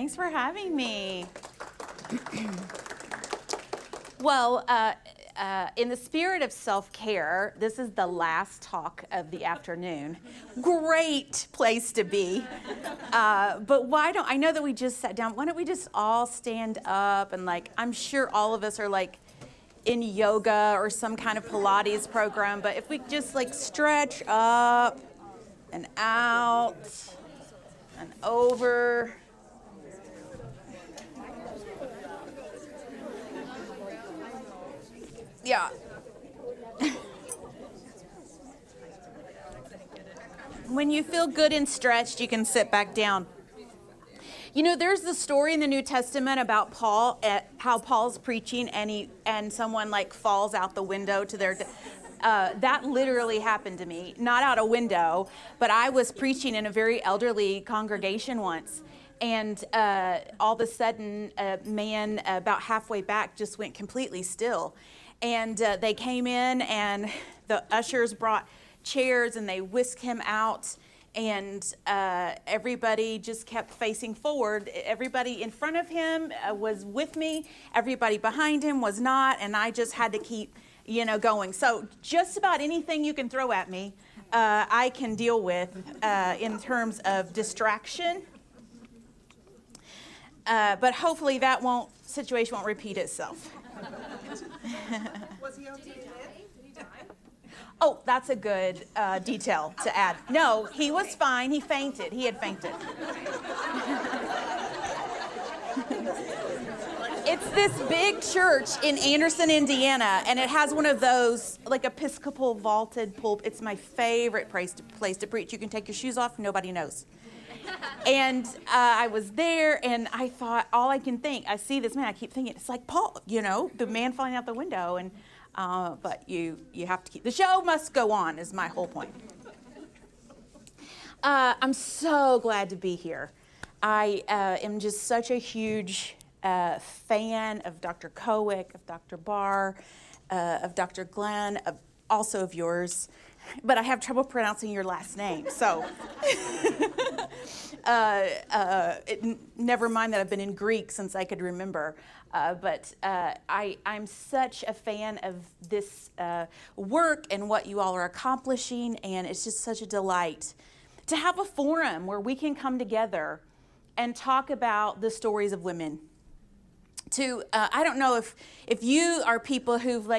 Thanks for having me. Well, in the spirit of self-care, this is the last talk of the afternoon. Great place to be. But I know that we just sat down. Why don't we just all stand up and I'm sure all of us are in yoga or some kind of Pilates program, but if we just stretch up and out and over. Yeah. When you feel good and stretched, you can sit back down. You know, there's the story in the New Testament about Paul, how Paul's preaching and someone falls out the window to their that literally happened to me. Not out a window, but I was preaching in a very elderly congregation once. And all of a sudden, a man about halfway back just went completely still. And they came in, and the ushers brought chairs, and they whisked him out. And everybody just kept facing forward. Everybody in front of him was with me. Everybody behind him was not. And I just had to keep, going. So just about anything you can throw at me, I can deal with in terms of distraction. But hopefully that situation won't repeat itself. Was he okay then? Did he die? Oh, that's a good detail to add. No, he was fine. He fainted. He had fainted. It's this big church in Anderson, Indiana, and it has one of those Episcopal vaulted pulpit. It's my favorite place to preach. You can take your shoes off. Nobody knows. And I was there, and I thought, I see this man. I keep thinking, it's like Paul, the man falling out the window. And but you have to the show must go on, is my whole point. I'm so glad to be here. I am just such a huge fan of Dr. Kowick, of Dr. Barr, of Dr. Glenn, also of yours. But I have trouble pronouncing your last name, so never mind that I've been in Greek since I could remember. But I'm such a fan of this work and what you all are accomplishing, and it's just such a delight to have a forum where we can come together and talk about the stories of women. I don't know if you are people who've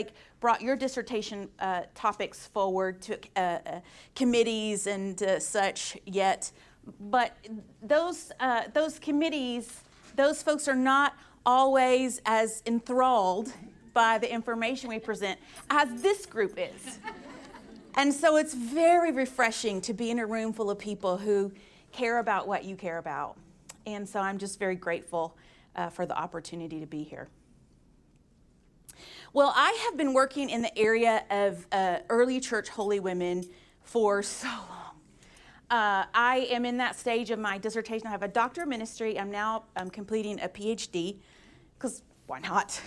brought your dissertation topics forward to committees and such yet, but those committees, those folks are not always as enthralled by the information we present as this group is. And so it's very refreshing to be in a room full of people who care about what you care about. And so I'm just very grateful for the opportunity to be here. Well, I have been working in the area of early church holy women for so long. I am in that stage of my dissertation. I have a doctor of ministry. I'm completing a PhD, because why not?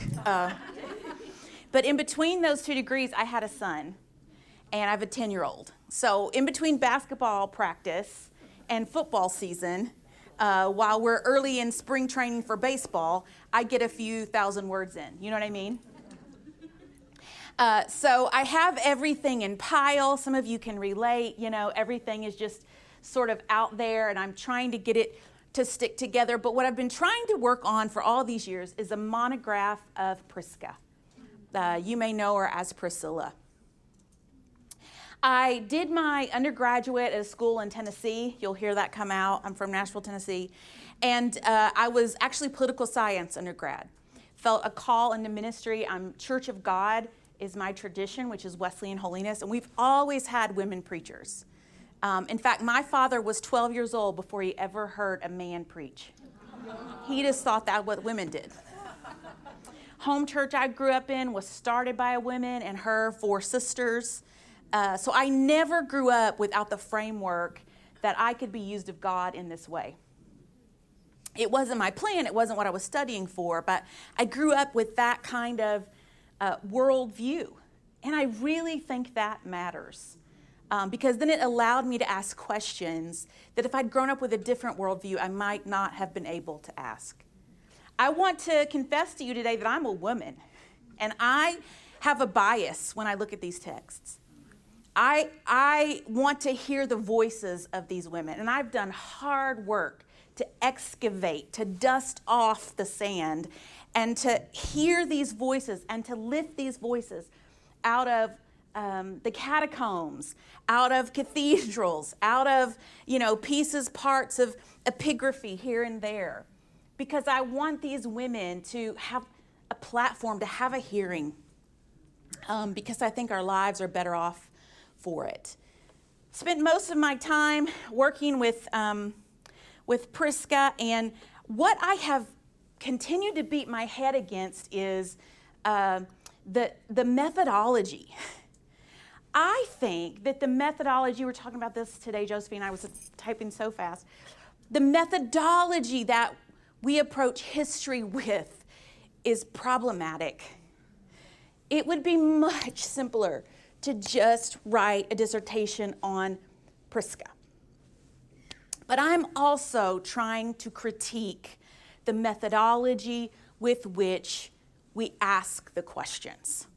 But in between those two degrees, I had a son, and I have a 10-year-old. So in between basketball practice and football season, while we're early in spring training for baseball, I get a few thousand words in. You know what I mean? So I have everything in pile. Some of you can relate. Everything is just sort of out there, and I'm trying to get it to stick together. But what I've been trying to work on for all these years is a monograph of Prisca. You may know her as Priscilla. I did my undergraduate at a school in Tennessee. You'll hear that come out. I'm from Nashville, Tennessee. And I was actually political science undergrad. Felt a call into ministry. Church of God is my tradition, which is Wesleyan holiness. And we've always had women preachers. In fact, my father was 12 years old before he ever heard a man preach. He just thought that what women did. Home church I grew up in was started by a woman and her 4 sisters. So I never grew up without the framework that I could be used of God in this way. It wasn't my plan. It wasn't what I was studying for, but I grew up with that kind of worldview. And I really think that matters. because then it allowed me to ask questions that if I'd grown up with a different worldview, I might not have been able to ask. I want to confess to you today that I'm a woman, and I have a bias when I look at these texts. I want to hear the voices of these women, and I've done hard work to excavate, to dust off the sand, and to hear these voices and to lift these voices out of the catacombs, out of cathedrals, out of, pieces, parts of epigraphy here and there. Because I want these women to have a platform, to have a hearing, because I think our lives are better off for it. Spent most of my time working with Prisca, and what I have continued to beat my head against is the methodology. I think that the methodology, we were talking about this today, Josephine, I was typing so fast, the methodology that we approach history with is problematic. It would be much simpler to just write a dissertation on Prisca. But I'm also trying to critique the methodology with which we ask the questions.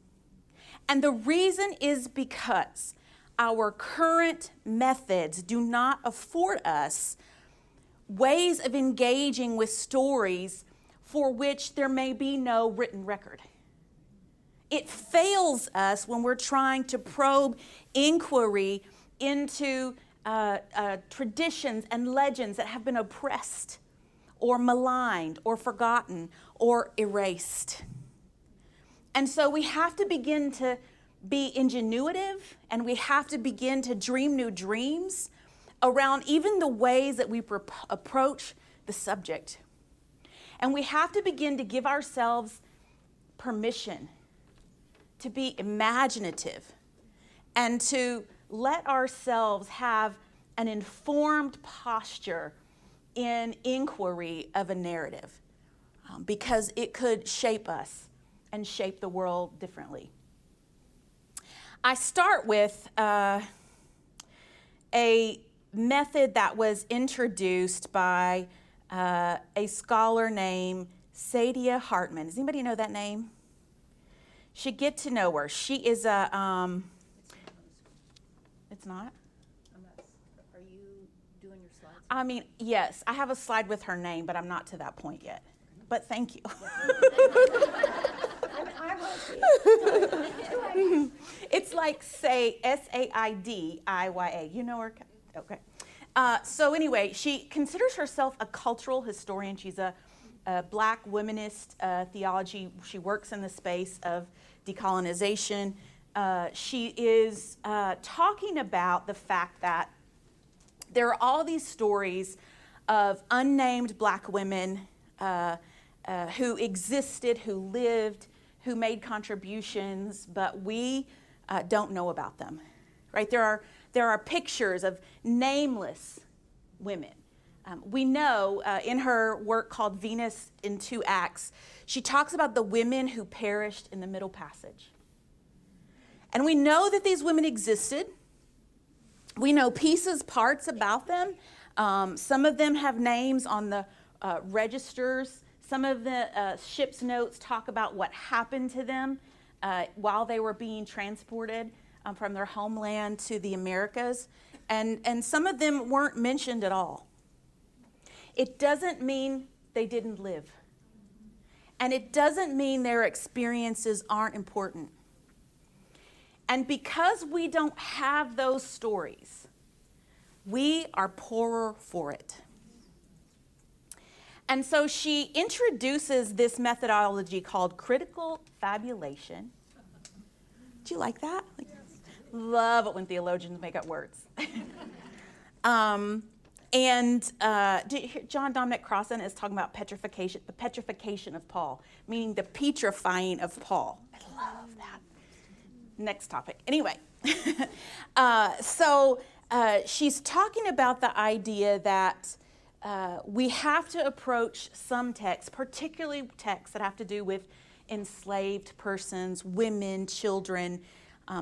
And the reason is because our current methods do not afford us ways of engaging with stories for which there may be no written record. It fails us when we're trying to probe inquiry into traditions and legends that have been oppressed or maligned or forgotten or erased. And so we have to begin to be ingenuitive, and we have to begin to dream new dreams around even the ways that we approach the subject. And we have to begin to give ourselves permission to be imaginative and to let ourselves have an informed posture in inquiry of a narrative, because it could shape us and shape the world differently. I start with a method that was introduced by a scholar named Saidiya Hartman. Does anybody know that name? Should get to know her. She is a, it's not? Are you doing your slides? I mean, yes, I have a slide with her name, but I'm not to that point yet. But thank you. I will see. It's like Saidiya. You know her? Okay. So anyway, she considers herself a cultural historian. She's a black womanist theology. She works in the space of decolonization. She is talking about the fact that there are all these stories of unnamed black women who existed, who lived, who made contributions, but we don't know about them, right? There are pictures of nameless women. We know in her work called Venus in Two Acts, she talks about the women who perished in the Middle Passage. And we know that these women existed. We know pieces, parts about them. Some of them have names on the registers. Some of the ship's notes talk about what happened to them while they were being transported from their homeland to the Americas. And some of them weren't mentioned at all. It doesn't mean they didn't live. And it doesn't mean their experiences aren't important. And because we don't have those stories, we are poorer for it. And so she introduces this methodology called critical fabulation. Do you like that? Love it when theologians make up words. John Dominic Crossan is talking about petrification, the petrification of Paul, meaning the petrifying of Paul. I love that. Next topic. Anyway, she's talking about the idea that we have to approach some texts, particularly texts that have to do with enslaved persons, women, children,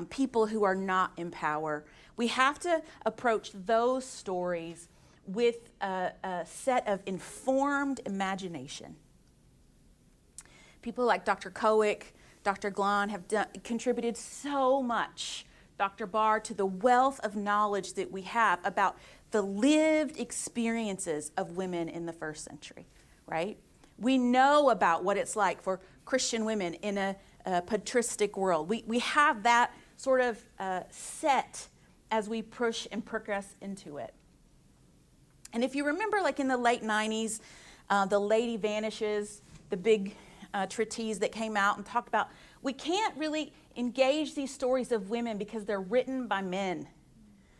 people who are not in power. We have to approach those stories with a set of informed imagination. People like Dr. Kowick, Dr. Glahn have contributed so much, Dr. Barr, to the wealth of knowledge that we have about the lived experiences of women in the first century, right? We know about what it's like for Christian women in a patristic world. We have that sort of set as we push and progress into it. And if you remember, like in the late 90s, The Lady Vanishes, the big treatise that came out and talked about, we can't really engage these stories of women because they're written by men.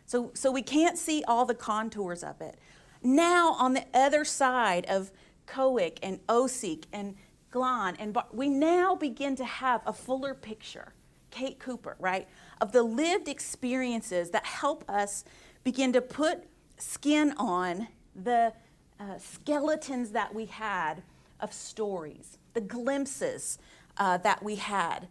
So we can't see all the contours of it. Now, on the other side of Kowick and Osiek and Glahn, we now begin to have a fuller picture, Kate Cooper, right, of the lived experiences that help us begin to put skin on the skeletons that we had of stories, the glimpses that we had,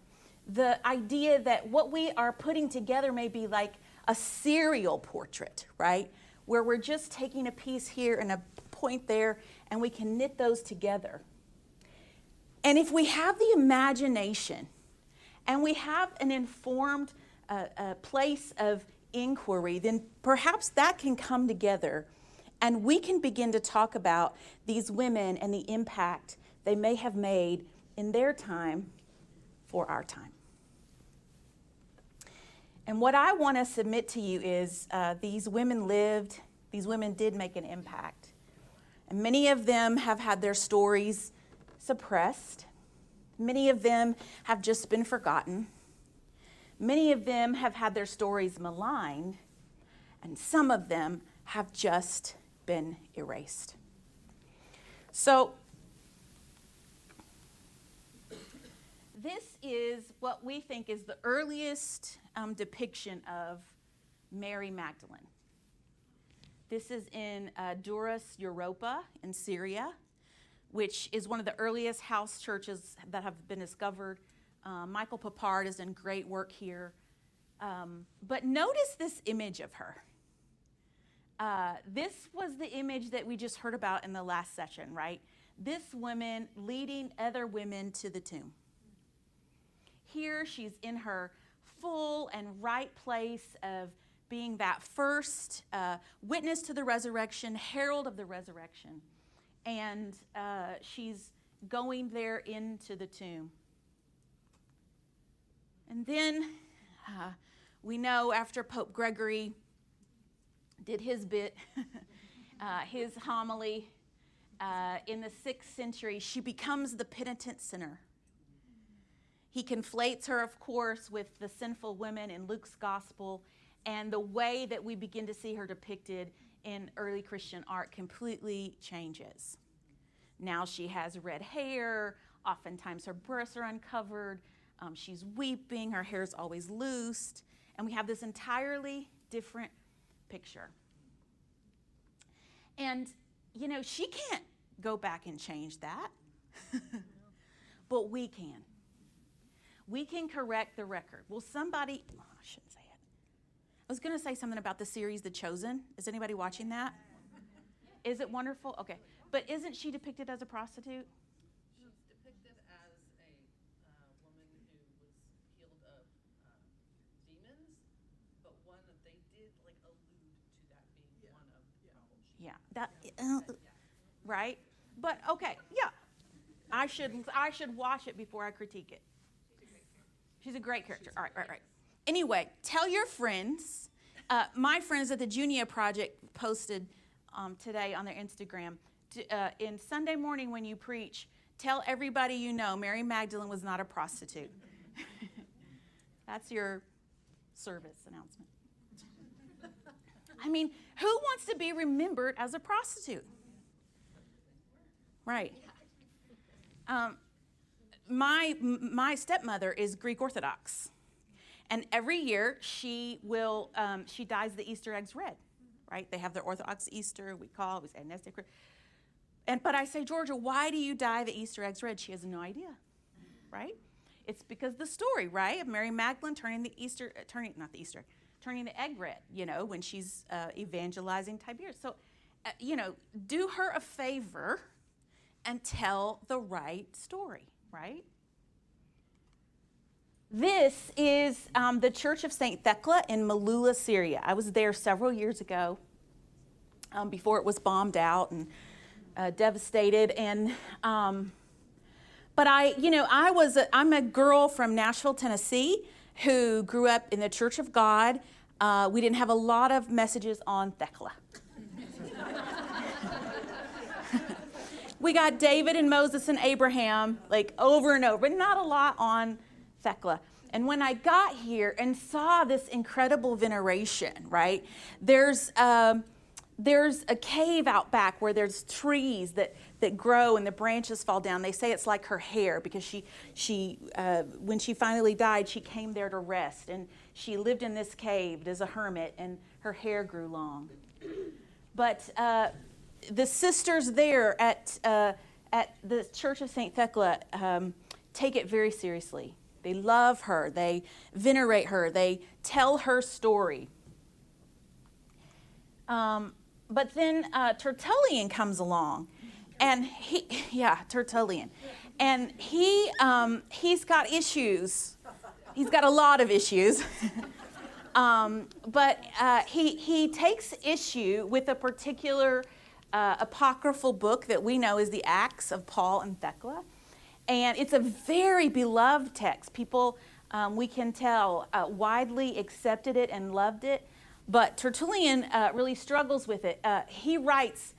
the idea that what we are putting together may be like a serial portrait, right, where we're just taking a piece here and a point there, and we can knit those together. And if we have the imagination and we have an informed place of inquiry, then perhaps that can come together and we can begin to talk about these women and the impact they may have made in their time for our time. And what I want to submit to you is these women did make an impact. And many of them have had their stories suppressed. Many of them have just been forgotten. Many of them have had their stories maligned. And some of them have just been erased. So, this is what we think is the earliest depiction of Mary Magdalene. This is in Durrës Europa in Syria, which is one of the earliest house churches that have been discovered. Michael Papard has done great work here. But notice this image of her. This was the image that we just heard about in the last session, right? This woman leading other women to the tomb. Here she's in her full and right place of being that first witness to the resurrection, herald of the resurrection. And she's going there into the tomb. And then we know after Pope Gregory did his bit, his homily, in the 6th century, she becomes the penitent sinner. He conflates her, of course, with the sinful women in Luke's gospel, and the way that we begin to see her depicted in early Christian art completely changes. Now she has red hair, oftentimes her breasts are uncovered, she's weeping, her hair's always loosed, and we have this entirely different picture. And, you know, she can't go back and change that, but we can. We can correct the record. Will somebody, I shouldn't say it. I was going to say something about the series The Chosen. Is anybody watching that? Is it wonderful? Okay. But isn't she depicted as a prostitute? She's depicted as a woman who was healed of demons, but one that they did like allude to that being one of the problems. Yeah. Right? But okay, yeah. I should watch it before I critique it. She's a great character. All right. Anyway, tell your friends. My friends at the Junia Project posted today on their Instagram. In Sunday morning when you preach, tell everybody you know Mary Magdalene was not a prostitute. That's your service announcement. I mean, who wants to be remembered as a prostitute? Right. My stepmother is Greek Orthodox, and every year she dyes the Easter eggs red, right? They have their Orthodox Easter. We say Nestic. But I say, Georgia, why do you dye the Easter eggs red? She has no idea, right? It's because the story, right, of Mary Magdalene turning the egg red, when she's evangelizing Tiberias. So, do her a favor and tell the right story, right? This is the Church of St. Thecla in Melula, Syria. I was there several years ago before it was bombed out and devastated. And but I'm a girl from Nashville, Tennessee, who grew up in the Church of God. We didn't have a lot of messages on Thecla. We got David and Moses and Abraham like over and over, but not a lot on Thecla. And when I got here and saw this incredible veneration, right, there's a cave out back where there's trees that grow and the branches fall down. They say it's like her hair because she when she finally died, she came there to rest. And she lived in this cave as a hermit, and her hair grew long. But the sisters there at the Church of St. Thecla take it very seriously. They love her. They venerate her. They tell her story. But then Tertullian comes along, and Tertullian, and he's got issues. He's got a lot of issues, but he takes issue with a particular apocryphal book that we know is the Acts of Paul and Thecla, and it's a very beloved text. People, we can tell, widely accepted it and loved it. But Tertullian really struggles with it. He writes,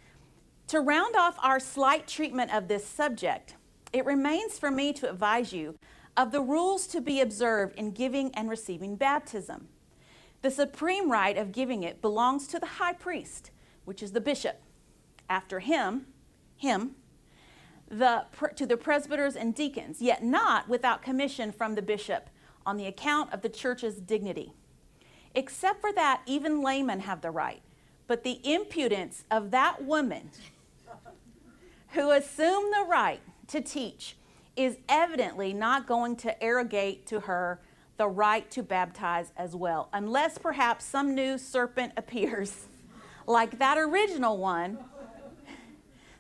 "To round off our slight treatment of this subject, it remains for me to advise you of the rules to be observed in giving and receiving baptism. The supreme right of giving it belongs to the high priest, which is the bishop. After him, to the presbyters and deacons, yet not without commission from the bishop, on the account of the church's dignity. Except for that, even laymen have the right. But the impudence of that woman who assumed the right to teach is evidently not going to arrogate to her the right to baptize as well, unless perhaps some new serpent appears like that original one,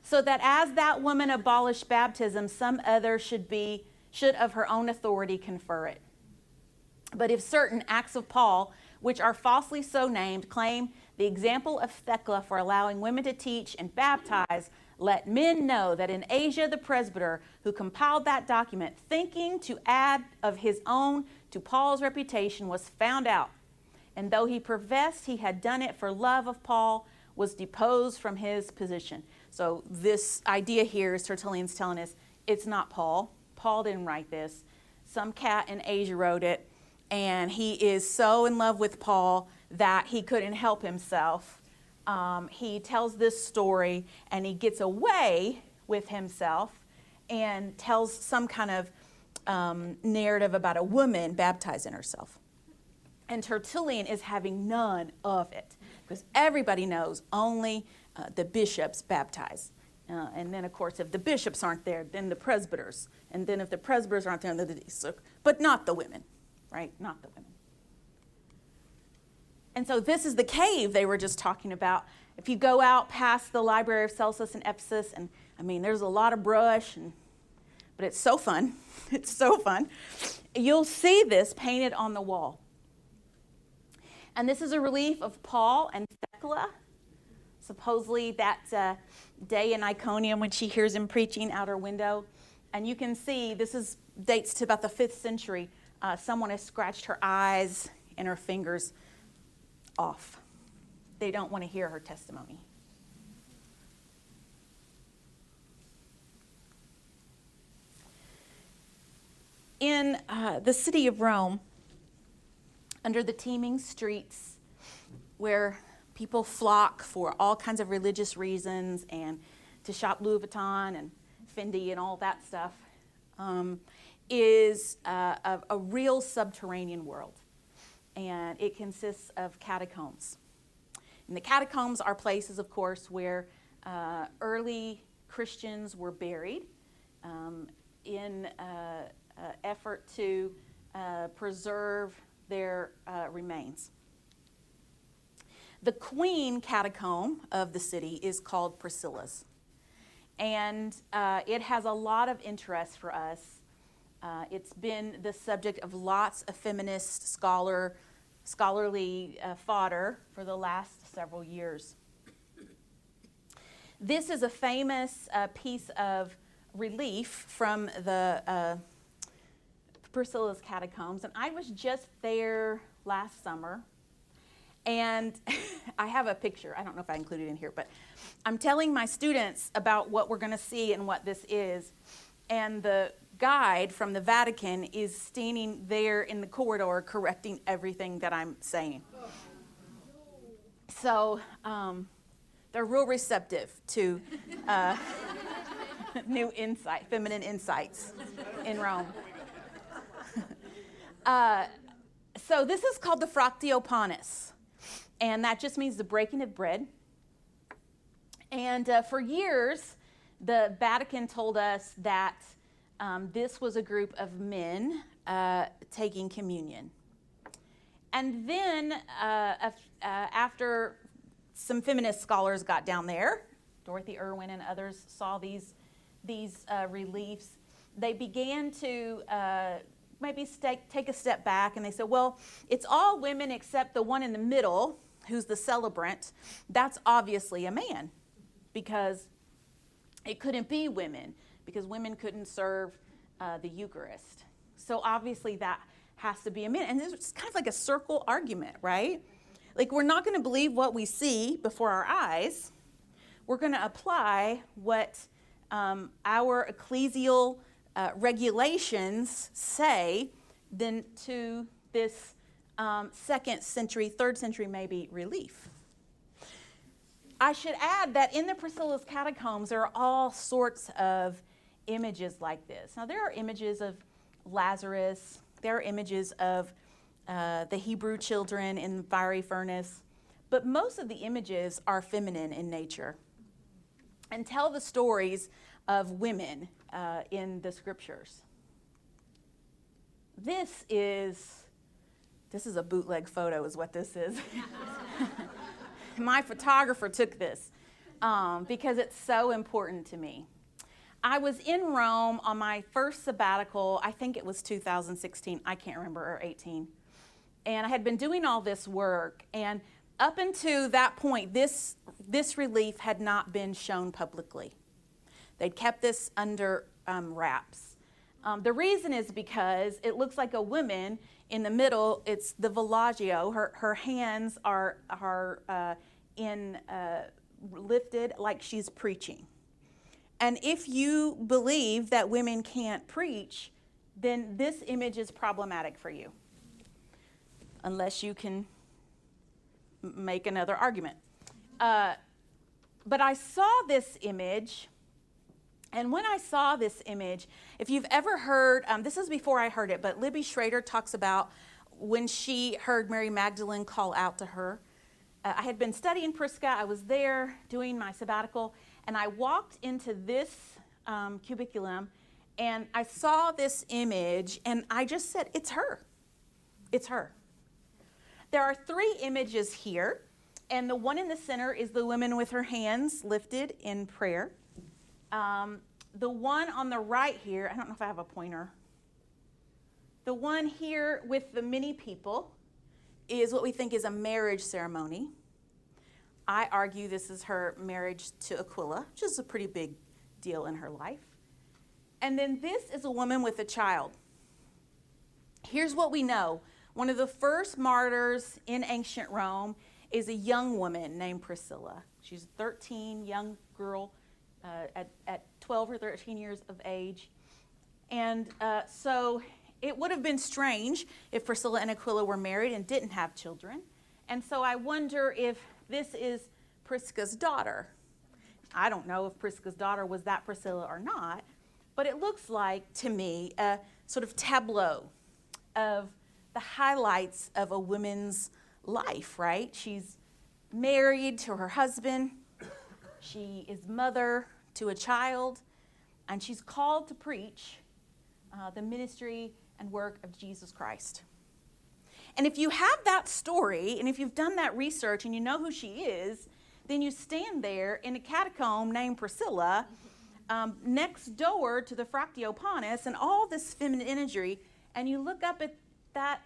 so that as that woman abolished baptism, some other should of her own authority confer it. But if certain acts of Paul, which are falsely so named, claim the example of Thecla for allowing women to teach and baptize, let men know that in Asia the presbyter who compiled that document, thinking to add of his own to Paul's reputation, was found out, and though he professed he had done it for love of Paul, was deposed from his position." So this idea here is Tertullian's telling us it's not Paul. Paul didn't write this. Some cat in Asia wrote it. And he is so in love with Paul that he couldn't help himself. He tells this story, and he gets away with himself and tells some kind of narrative about a woman baptizing herself. And Tertullian is having none of it, because everybody knows only the bishops baptize. And then, of course, if the bishops aren't there, then the presbyters. And then if the presbyters aren't there, then but not the women. Right? Not the women. And so this is the cave they were just talking about. If you go out past the Library of Celsus in Ephesus, and there's a lot of brush, but it's so fun. It's so fun. You'll see this painted on the wall. And this is a relief of Paul and Thecla, supposedly that day in Iconium when she hears him preaching out her window. And you can see this dates to about the 5th century. Someone has scratched her eyes and her fingers off. They don't want to hear her testimony. In the city of Rome, under the teeming streets where people flock for all kinds of religious reasons and to shop Louis Vuitton and Fendi and all that stuff, is a real subterranean world. And it consists of catacombs. And the catacombs are places, of course, where early Christians were buried in effort to preserve their remains. The queen catacomb of the city is called Priscilla's. And it has a lot of interest for us. It's been the subject of lots of feminist scholarly fodder for the last several years. This is a famous piece of relief from the Priscilla's catacombs, and I was just there last summer. And I have a picture. I don't know if I included it in here, but I'm telling my students about what we're going to see and what this is. And the guide from the Vatican is standing there in the corridor correcting everything that I'm saying. So they're real receptive to new insight, feminine insights in Rome. So this is called the Fractio Panis. And that just means the breaking of bread. And for years, the Vatican told us that this was a group of men taking communion. And then after some feminist scholars got down there, Dorothy Irwin and others saw these reliefs, they began to maybe take a step back, and they said, well, it's all women except the one in the middle, who's the celebrant. That's obviously a man, because it couldn't be women, because women couldn't serve the Eucharist. So obviously that has to be a man. And it's kind of like a circle argument, right? Like, we're not going to believe what we see before our eyes. We're going to apply what our ecclesial regulations say then to this 2nd century, 3rd century maybe relief. I should add that in the Priscilla's catacombs there are all sorts of images like this. Now, there are images of Lazarus, there are images of the Hebrew children in the fiery furnace, but most of the images are feminine in nature and tell the stories of women in the scriptures. This is a bootleg photo is what this is. My photographer took this because it's so important to me. I was in Rome on my first sabbatical. I think it was 2016. I can't remember, or 18. And I had been doing all this work. And up until that point, this relief had not been shown publicly. They'd kept this under wraps. The reason is because it looks like a woman in the middle. It's the villagio. Her hands are lifted like she's preaching. And if you believe that women can't preach, then this image is problematic for you, unless you can make another argument. But I saw this image, and when I saw this image, if you've ever heard, this is before I heard it, but Libby Schrader talks about when she heard Mary Magdalene call out to her. I had been studying Prisca. I was there doing my sabbatical, and I walked into this cubiculum, and I saw this image, and I just said, it's her. It's her. There are 3 images here, and the one in the center is the woman with her hands lifted in prayer. The one on the right here, I don't know if I have a pointer. The one here with the many people is what we think is a marriage ceremony. I argue this is her marriage to Aquila, which is a pretty big deal in her life. And then this is a woman with a child. Here's what we know. One of the first martyrs in ancient Rome is a young woman named Priscilla. She's a 13, young girl at 12 or 13 years of age. And so it would have been strange if Priscilla and Aquila were married and didn't have children. And so I wonder if this is Prisca's daughter. I don't know if Prisca's daughter was that Priscilla or not, but it looks like, to me, a sort of tableau of the highlights of a woman's life, right? She's married to her husband. She is mother to a child, and she's called to preach the ministry and work of Jesus Christ. And if you have that story, and if you've done that research and you know who she is, then you stand there in a catacomb named Priscilla, next door to the Fractioponis and all this feminine imagery, and you look up at that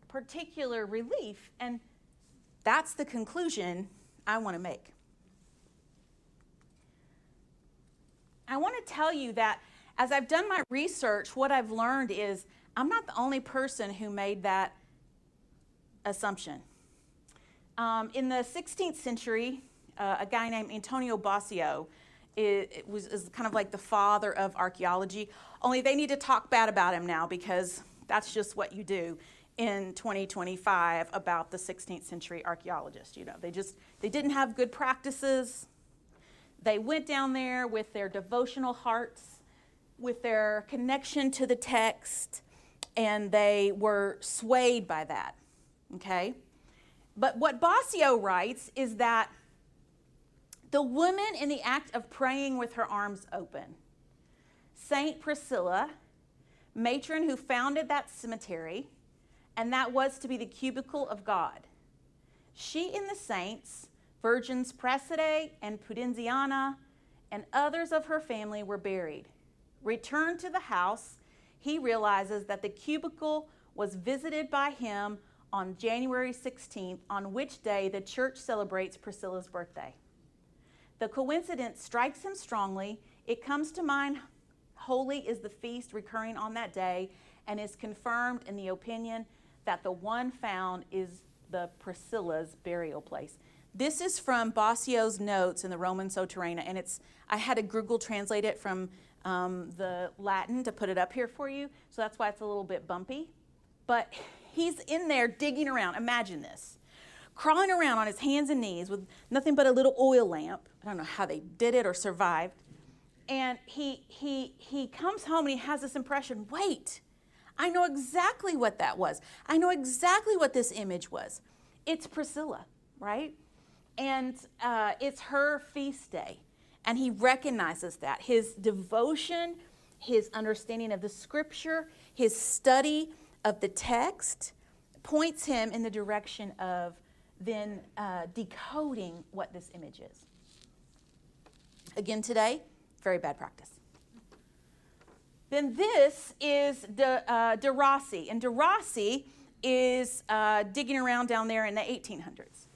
particular relief, and that's the conclusion I want to make. I want to tell you that as I've done my research, what I've learned is I'm not the only person who made that assumption. In the 16th century, a guy named Antonio Bossio is kind of like the father of archaeology, only they need to talk bad about him now because that's just what you do in 2025 about the 16th century archaeologist. You know, they didn't have good practices. They went down there with their devotional hearts, with their connection to the text, and they were swayed by that, okay? But what Bossio writes is that the woman in the act of praying with her arms open, Saint Priscilla, matron who founded that cemetery, and that was to be the cubicle of God. She and the saints, Virgins Praesidae and Pudenziana, and others of her family were buried. Returned to the house, he realizes that the cubicle was visited by him on January 16th, on which day the church celebrates Priscilla's birthday. The coincidence strikes him strongly. It comes to mind, holy is the feast recurring on that day, and is confirmed in the opinion that the one found is the Priscilla's burial place. This is from Bossio's notes in the Roman Soterrana, and I had to Google translate it from the Latin to put it up here for you, so that's why it's a little bit bumpy. But he's in there digging around. Imagine this. Crawling around on his hands and knees with nothing but a little oil lamp. I don't know how they did it or survived. And he comes home and he has this impression, wait, I know exactly what that was. I know exactly what this image was. It's Priscilla, right? And it's her feast day. And he recognizes that. His devotion, his understanding of the scripture, his study of the text points him in the direction of then decoding what this image is. Again today, very bad practice. Then this is De Rossi. And De Rossi is digging around down there in the 1800s.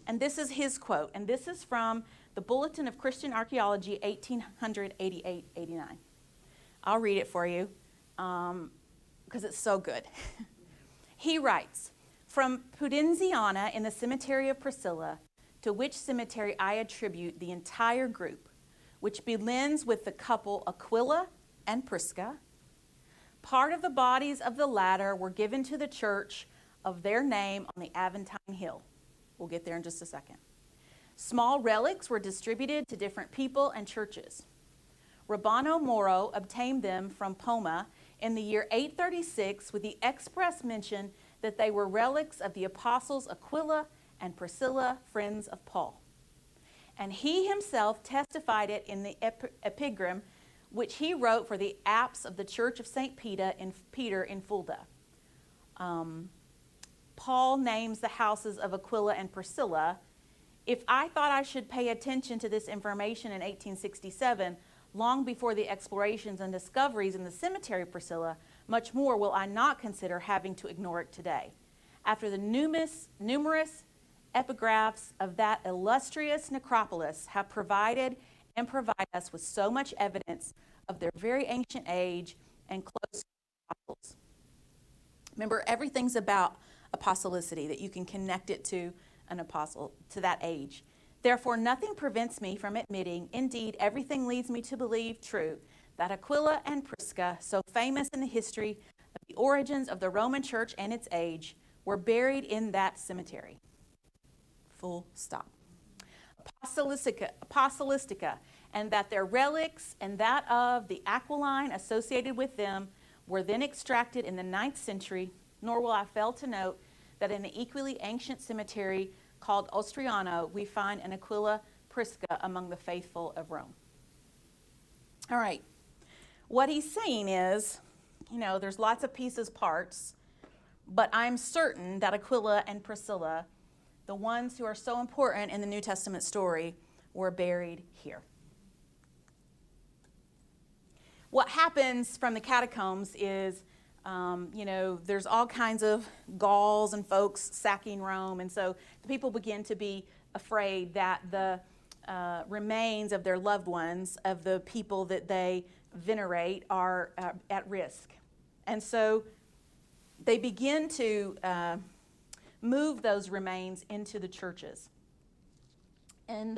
And this is his quote. And this is from the Bulletin of Christian Archaeology, 1888-89. I'll read it for you because it's so good. He writes, "From Pudenziana in the cemetery of Priscilla, to which cemetery I attribute the entire group, which begins with the couple Aquila and Prisca. Part of the bodies of the latter were given to the church of their name on the Aventine Hill." We'll get there in just a second. "Small relics were distributed to different people and churches. Rabbano Moro obtained them from Poma in the year 836 with the express mention that they were relics of the apostles Aquila and Priscilla, friends of Paul. And he himself testified it in the epigram which he wrote for the apse of the church of St. Peter in Fulda. Paul names the houses of Aquila and Priscilla. If I thought I should pay attention to this information in 1867, long before the explorations and discoveries in the cemetery of Priscilla, much more will I not consider having to ignore it today. After the numerous epigraphs of that illustrious necropolis have provided and provide us with so much evidence of their very ancient age and close apostles." Remember, everything's about apostolicity, that you can connect it to an apostle, to that age. "Therefore, nothing prevents me from admitting, indeed, everything leads me to believe true, that Aquila and Prisca, so famous in the history of the origins of the Roman Church and its age, were buried in that cemetery." Full stop. Apostolistica, and that their relics and that of the Aquiline associated with them were then extracted in the 9th century, nor will I fail to note that in the equally ancient cemetery called Ostriano, we find an Aquila Prisca among the faithful of Rome. Now, All right. What he's saying is, there's lots of pieces, parts, but I'm certain that Aquila and Priscilla, the ones who are so important in the New Testament story, were buried here. What happens from the catacombs is, there's all kinds of Gauls and folks sacking Rome, and so the people begin to be afraid that the remains of their loved ones, of the people that they venerate, are at risk. And so they begin to move those remains into the churches. And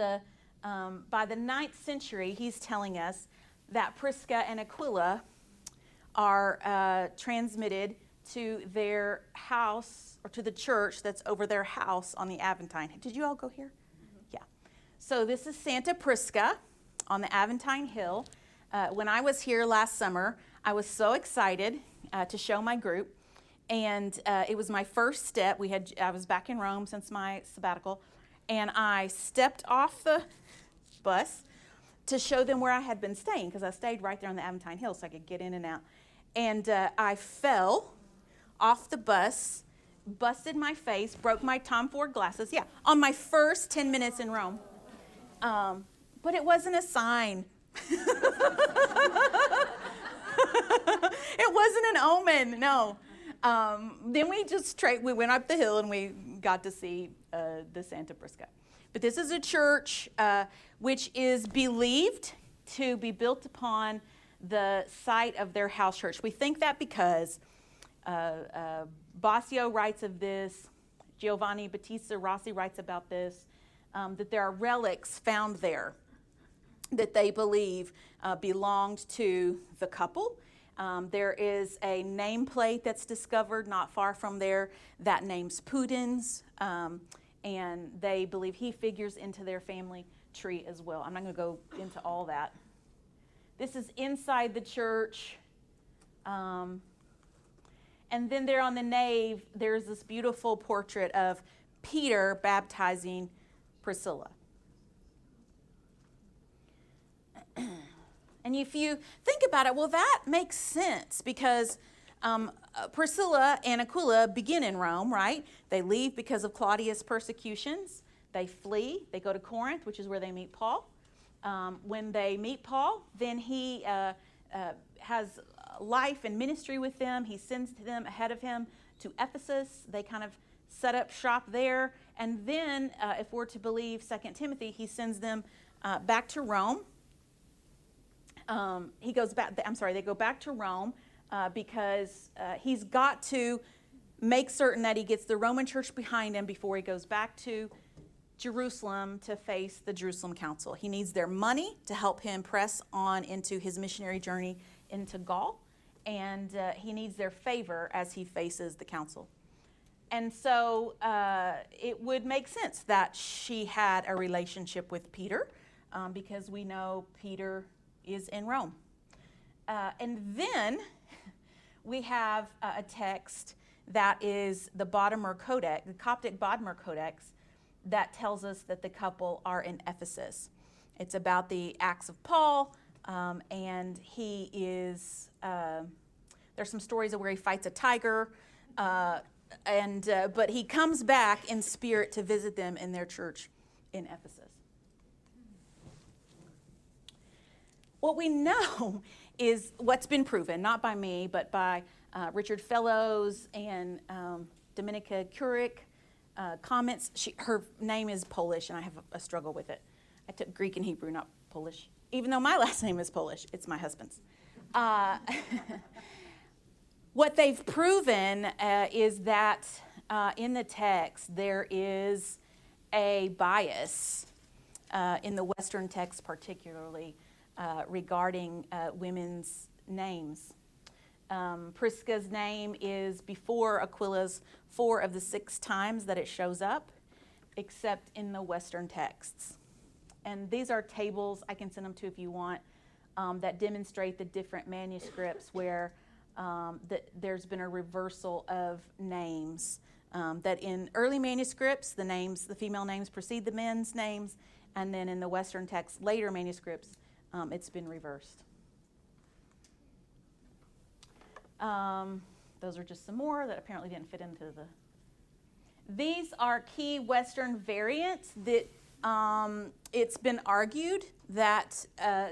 by the 9th century, he's telling us that Prisca and Aquila are transmitted to their house, or to the church that's over their house on the Aventine. Did you all go here? Mm-hmm. Yeah. So this is Santa Prisca on the Aventine Hill. When I was here last summer, I was so excited to show my group. And it was my first step. I was back in Rome since my sabbatical. And I stepped off the bus to show them where I had been staying, because I stayed right there on the Aventine Hill so I could get in and out. And I fell off the bus, busted my face, broke my Tom Ford glasses. Yeah, on my first 10 minutes in Rome. But it wasn't a sign. It wasn't an omen, no. Then we went up the hill and we got to see the Santa Prisca. But this is a church which is believed to be built upon the site of their house church. We think that because Bosio writes of this, Giovanni Battista Rossi writes about this, that there are relics found there that they believe belonged to the couple. There is a nameplate that's discovered not far from there that names Pudens, and they believe he figures into their family tree as well. I'm not going to go into all that. This is inside the church. And then there on the nave, there's this beautiful portrait of Peter baptizing Priscilla. And if you think about it, well, that makes sense, because Priscilla and Aquila begin in Rome, right? They leave because of Claudius' persecutions. They flee. They go to Corinth, which is where they meet Paul. When they meet Paul, then he has life and ministry with them. He sends them ahead of him to Ephesus. They kind of set up shop there. And then, if we're to believe 2 Timothy, he sends them back to Rome. They go back to Rome because he's got to make certain that he gets the Roman church behind him before he goes back to Jerusalem to face the Jerusalem Council. He needs their money to help him press on into his missionary journey into Gaul, and he needs their favor as he faces the council. And so it would make sense that she had a relationship with Peter, because we know Peter is in Rome. And then we have a text that is the Bodmer Codex, the Coptic Bodmer Codex, that tells us that the couple are in Ephesus. It's about the Acts of Paul, and he is, there's some stories of where he fights a tiger, but he comes back in spirit to visit them in their church in Ephesus. What we know is what's been proven, not by me, but by Richard Fellows and Dominika Kurik. Comments. Her name is Polish, and I have a struggle with it. I took Greek and Hebrew, not Polish. Even though my last name is Polish, it's my husband's. What they've proven is that in the text there is a bias in the Western text, particularly regarding women's names. Prisca's name is before Aquila's 4 of the 6 times that it shows up, except in the Western texts. And these are tables, I can send them to if you want, that demonstrate the different manuscripts where there's been a reversal of names. That in early manuscripts, the female names precede the men's names, and then in the Western text, later manuscripts, it's been reversed. Those are just some more that apparently didn't fit into the. These are key Western variants that it's been argued that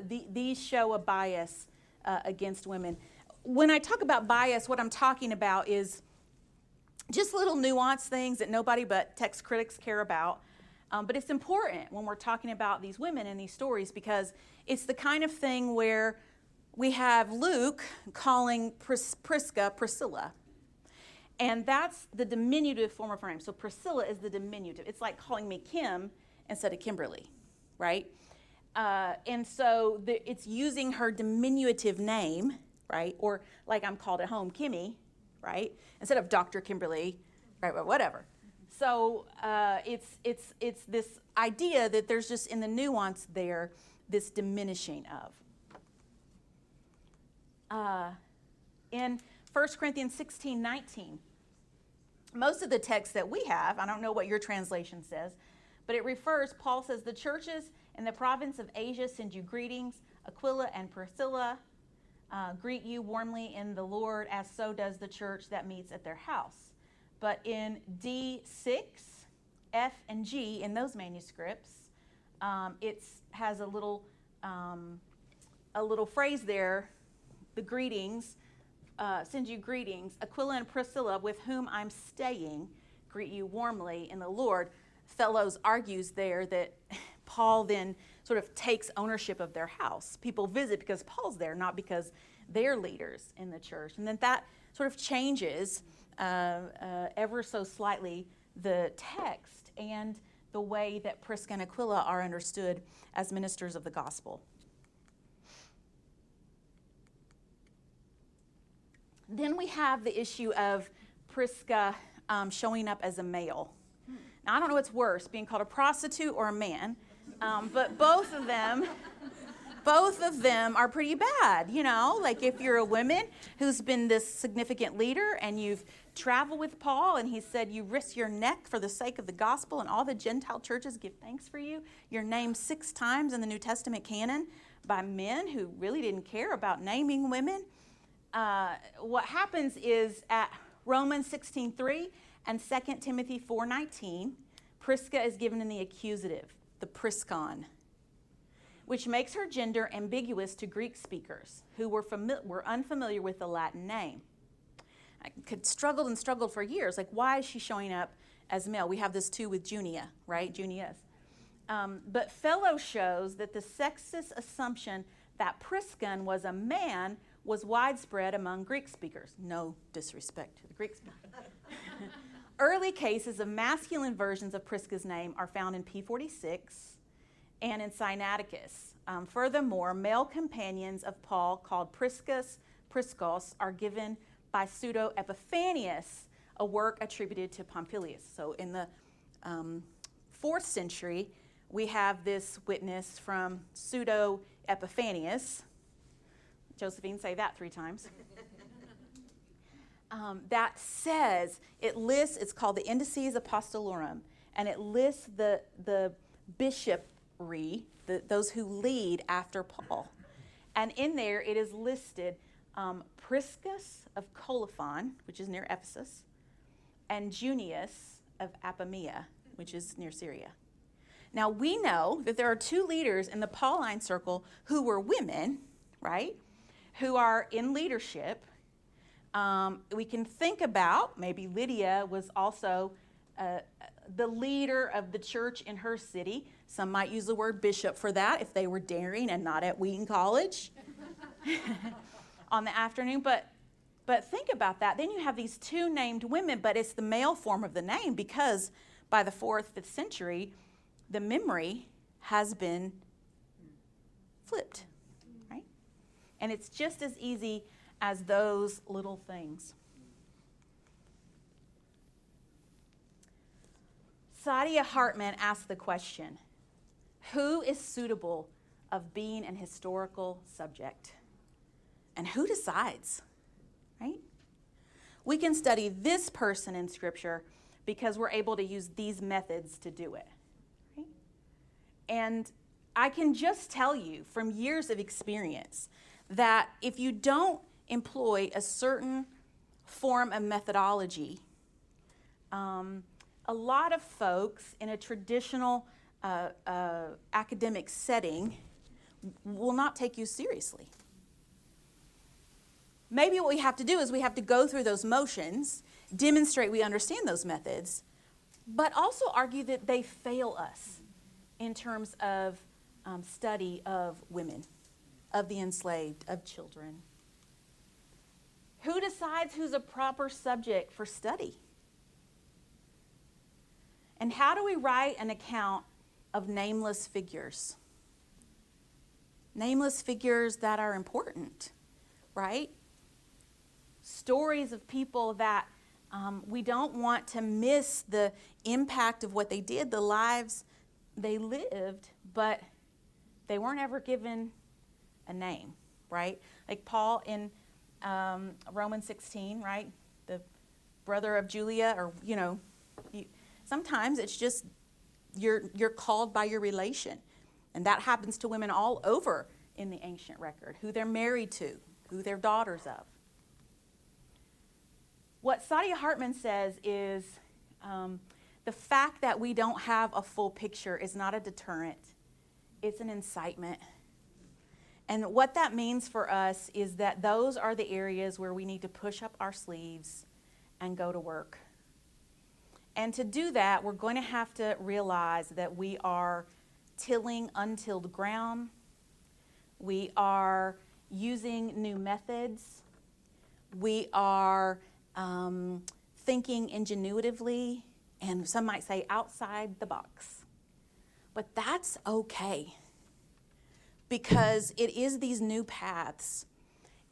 these show a bias against women. When I talk about bias, what I'm talking about is just little nuanced things that nobody but text critics care about. But it's important when we're talking about these women and these stories because it's the kind of thing where we have Luke calling Prisca Priscilla. And that's the diminutive form of her name. So Priscilla is the diminutive. It's like calling me Kim instead of Kimberly, right? And so it's using her diminutive name, right? Or like I'm called at home, Kimmy, right? Instead of Dr. Kimberly, right? Or whatever. So it's this idea that there's just in the nuance there this diminishing of. In 1 Corinthians 16:19, most of the text that we have, I don't know what your translation says, but it refers, Paul says, the churches in the province of Asia send you greetings. Aquila and Priscilla greet you warmly in the Lord, as so does the church that meets at their house. But in D6, F, and G, in those manuscripts, it has a little phrase there, the greetings, send you greetings. Aquila and Priscilla, with whom I'm staying, greet you warmly in the Lord. Fellows argues there that Paul then sort of takes ownership of their house. People visit because Paul's there, not because they're leaders in the church. And then that sort of changes ever so slightly the text and the way that Prisca and Aquila are understood as ministers of the gospel. Then we have the issue of Prisca showing up as a male. Now, I don't know what's worse, being called a prostitute or a man, but both of them are pretty bad, you know? Like if you're a woman who's been this significant leader and you've traveled with Paul and he said you risk your neck for the sake of the gospel and all the Gentile churches give thanks for you. You're named 6 times in the New Testament canon by men who really didn't care about naming women. What happens is at Romans 16:3 and 2 Timothy 4:19, Prisca is given in the accusative, the priskon, which makes her gender ambiguous to Greek speakers who were unfamiliar with the Latin name. I struggled for years. Like, why is she showing up as male? We have this too with Junia, right? Junias. But Fellow shows that the sexist assumption that Priscon was a man was widespread among Greek speakers. No disrespect to the Greek speakers. Early cases of masculine versions of Prisca's name are found in P46 and in Sinaiticus. Furthermore, male companions of Paul called Priskos are given by pseudo-Epiphanius, a work attributed to Pompilius. So in the 4th century, we have this witness from pseudo-Epiphanius. Josephine, say that 3 times. That says, it's called the Indices Apostolorum, and it lists the bishopry, those who lead after Paul. And in there it is listed Priscus of Colophon, which is near Ephesus, and Junius of Apamea, which is near Syria. Now we know that there are 2 leaders in the Pauline circle who were women, right, who are in leadership. We can think about maybe Lydia was also the leader of the church in her city. Some might use the word bishop for that if they were daring and not at Wheaton College on the afternoon. But think about that. Then you have these 2 named women, but it's the male form of the name because by the 4th, 5th century, the memory has been flipped, right? And it's just as easy as those little things. Sadia Hartman asked the question, who is suitable of being an historical subject? And who decides, right? We can study this person in Scripture because we're able to use these methods to do it, right? And I can just tell you from years of experience that if you don't employ a certain form of methodology, a lot of folks in a traditional academic setting will not take you seriously. Maybe what we have to do is we have to go through those motions, demonstrate we understand those methods, but also argue that they fail us in terms of study of women, of the enslaved, of children. Who decides who's a proper subject for study? And how do we write an account of nameless figures? Nameless figures that are important, right? Stories of people that we don't want to miss the impact of what they did, the lives they lived, but they weren't ever given a name, right? Like Paul in Romans 16, right? The brother of Julia, or, sometimes it's just you're called by your relation. And that happens to women all over in the ancient record, who they're married to, who they're daughters of. What Sadia Hartman says is the fact that we don't have a full picture is not a deterrent. It's an incitement. And what that means for us is that those are the areas where we need to push up our sleeves and go to work. And to do that, we're going to have to realize that we are tilling untilled ground. We are using new methods. We are thinking ingenuitively, and some might say outside the box. But that's okay, because it is these new paths.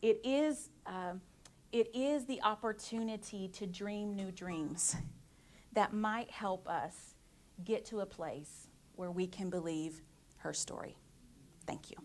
It is the opportunity to dream new dreams that might help us get to a place where we can believe her story. Thank you.